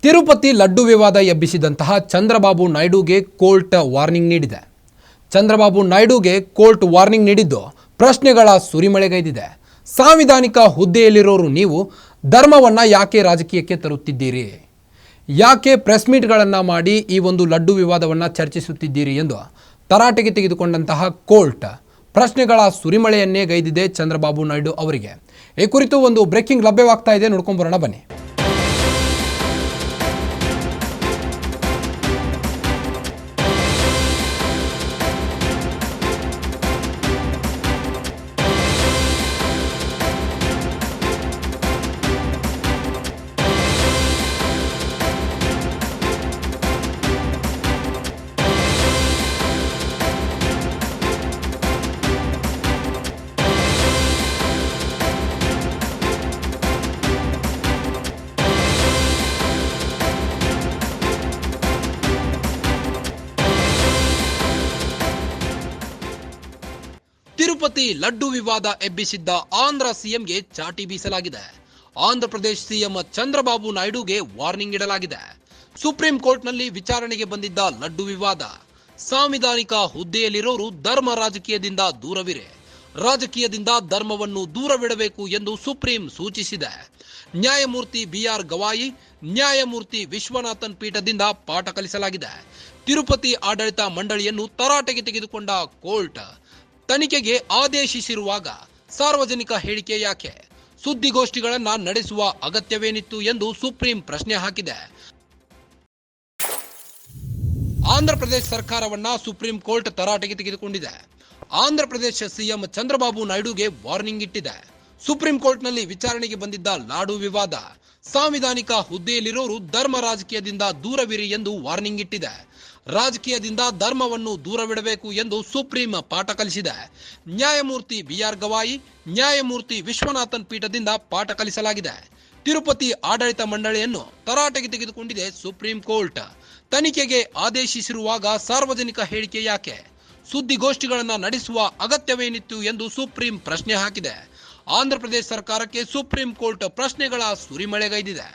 ತಿರುಪತಿ ಲಡ್ಡು ವಿವಾದ ಎಬ್ಬಿಸಿದಂತಹ Chandrababu ನಾಯ್ಡುಗೆ court warning ನೀಡಿದೆ. Chandrababu ನಾಯ್ಡುಗೆ court warning ನೀಡಿದ್ದು ಪ್ರಶ್ನೆಗಳ ಸುರಿಮಳೆಗೈದಿದೆ. ಸಾಂವಿಧಾನಿಕ ಹುದ್ದೆಯಲ್ಲಿರೋರು ನೀವು ಧರ್ಮವನ್ನು ಯಾಕೆ ರಾಜಕೀಯಕ್ಕೆ ತರುತ್ತಿದ್ದೀರಿ? ಯಾಕೆ ಪ್ರೆಸ್ ಮೀಟ್ಗಳನ್ನು ಮಾಡಿ ಈ ಒಂದು ಲಡ್ಡು ವಿವಾದವನ್ನು ಚರ್ಚಿಸುತ್ತಿದ್ದೀರಿ ಎಂದು ತರಾಟೆಗೆ ತೆಗೆದುಕೊಂಡಂತಹ ಕೋರ್ಟ್ ಪ್ರಶ್ನೆಗಳ ಸುರಿಮಳೆಯನ್ನೇ ಗೈದಿದೆ ಚಂದ್ರಬಾಬು ನಾಯ್ಡು ಅವರಿಗೆ. ಈ ಕುರಿತು ಒಂದು ಬ್ರೇಕಿಂಗ್ ಲಭ್ಯವಾಗ್ತಾ ಇದೆ, ನೋಡ್ಕೊಂಬರೋಣ ಬನ್ನಿ. ತಿರುಪತಿ ಲಡ್ಡು ವಿವಾದ ಎಬ್ಬಿಸಿದ್ದ ಆಂಧ್ರ ಸಿಎಂಗೆ ಚಾಟಿ ಬೀಸಲಾಗಿದೆ. ಆಂಧ್ರ ಪ್ರದೇಶ ಸಿಎಂ ಚಂದ್ರಬಾಬು ನಾಯ್ಡುಗೆ ವಾರ್ನಿಂಗ್ ನೀಡಲಾಗಿದೆ. ಸುಪ್ರೀಂ ಕೋರ್ಟ್ನಲ್ಲಿ ವಿಚಾರಣೆಗೆ ಬಂದಿದ್ದ ಲಡ್ಡು ವಿವಾದ. ಸಾಂವಿಧಾನಿಕ ಹುದ್ದೆಯಲ್ಲಿರೋರು ಧರ್ಮ ರಾಜಕೀಯದಿಂದ ದೂರವಿರೆ, ರಾಜಕೀಯದಿಂದ ಧರ್ಮವನ್ನು ದೂರವಿಡಬೇಕು ಎಂದು ಸುಪ್ರೀಂ ಸೂಚಿಸಿದೆ. ನ್ಯಾಯಮೂರ್ತಿ ಬಿಆರ್ ಗವಾಯಿ, ನ್ಯಾಯಮೂರ್ತಿ ವಿಶ್ವನಾಥನ್ ಪೀಠದಿಂದ ಪಾಠ ಕಲಿಸಲಾಗಿದೆ. ತಿರುಪತಿ ಆಡಳಿತ ಮಂಡಳಿಯನ್ನು ತರಾಟೆಗೆ ತೆಗೆದುಕೊಂಡ ಕೋರ್ಟ್ ತನಿಖೆಗೆ ಆದೇಶಿಸಿರುವಾಗ ಸಾರ್ವಜನಿಕ ಹೇಳಿಕೆ ಯಾಕೆ, ಸುದ್ದಿಗೋಷ್ಠಿಗಳನ್ನ ನಡೆಸುವ ಅಗತ್ಯವೇನಿತ್ತು ಎಂದು ಸುಪ್ರೀಂ ಪ್ರಶ್ನೆ ಹಾಕಿದೆ. ಆಂಧ್ರ ಪ್ರದೇಶ ಸರ್ಕಾರವನ್ನ ಸುಪ್ರೀಂ ಕೋರ್ಟ್ ತರಾಟೆಗೆ ತೆಗೆದುಕೊಂಡಿದೆ. ಆಂಧ್ರ ಪ್ರದೇಶ ಸಿಎಂ ಚಂದ್ರಬಾಬು ನಾಯ್ಡುಗೆ ವಾರ್ನಿಂಗ್ ಇಟ್ಟಿದೆ. ಸುಪ್ರೀಂ ಕೋರ್ಟ್ನಲ್ಲಿ ವಿಚಾರಣೆಗೆ ಬಂದಿದ್ದ ಲಾಡು ವಿವಾದ. ಸಾಂವಿಧಾನಿಕ ಹುದ್ದೆಯಲ್ಲಿರೋರು ಧರ್ಮ ರಾಜಕೀಯದಿಂದ ದೂರವಿರಿ ಎಂದು ವಾರ್ನಿಂಗ್ ಇಟ್ಟಿದೆ. ರಾಜಕೀಯದಿಂದ ಧರ್ಮವನ್ನು ದೂರವಿಡಬೇಕು ಎಂದು ಸುಪ್ರೀಂ ಪಾಠ ಕಲಿಸಿದೆ. ನ್ಯಾಯಮೂರ್ತಿ ಬಿಆರ್ ಗವಾಯಿ, ನ್ಯಾಯಮೂರ್ತಿ ವಿಶ್ವನಾಥನ್ ಪೀಠದಿಂದ ಪಾಠ ಕಲಿಸಲಾಗಿದೆ. ತಿರುಪತಿ ಆಡಳಿತ ಮಂಡಳಿಯನ್ನು ತರಾಟೆಗೆ ತೆಗೆದುಕೊಂಡಿದೆ ಸುಪ್ರೀಂ ಕೋರ್ಟ್. ತನಿಖೆಗೆ ಆದೇಶಿಸಿರುವಾಗ ಸಾರ್ವಜನಿಕ ಹೇಳಿಕೆ ಯಾಕೆ, ಸುದ್ದಿಗೋಷ್ಠಿಗಳನ್ನು ನಡೆಸುವ ಅಗತ್ಯವೇನಿತ್ತು ಎಂದು ಸುಪ್ರೀಂ ಪ್ರಶ್ನೆ ಹಾಕಿದೆ. ಆಂಧ್ರ ಪ್ರದೇಶ ಸರ್ಕಾರಕ್ಕೆ ಸುಪ್ರೀಂ ಕೋರ್ಟ್ ಪ್ರಶ್ನೆಗಳ ಸುರಿಮಳೆಗೈದಿದೆ.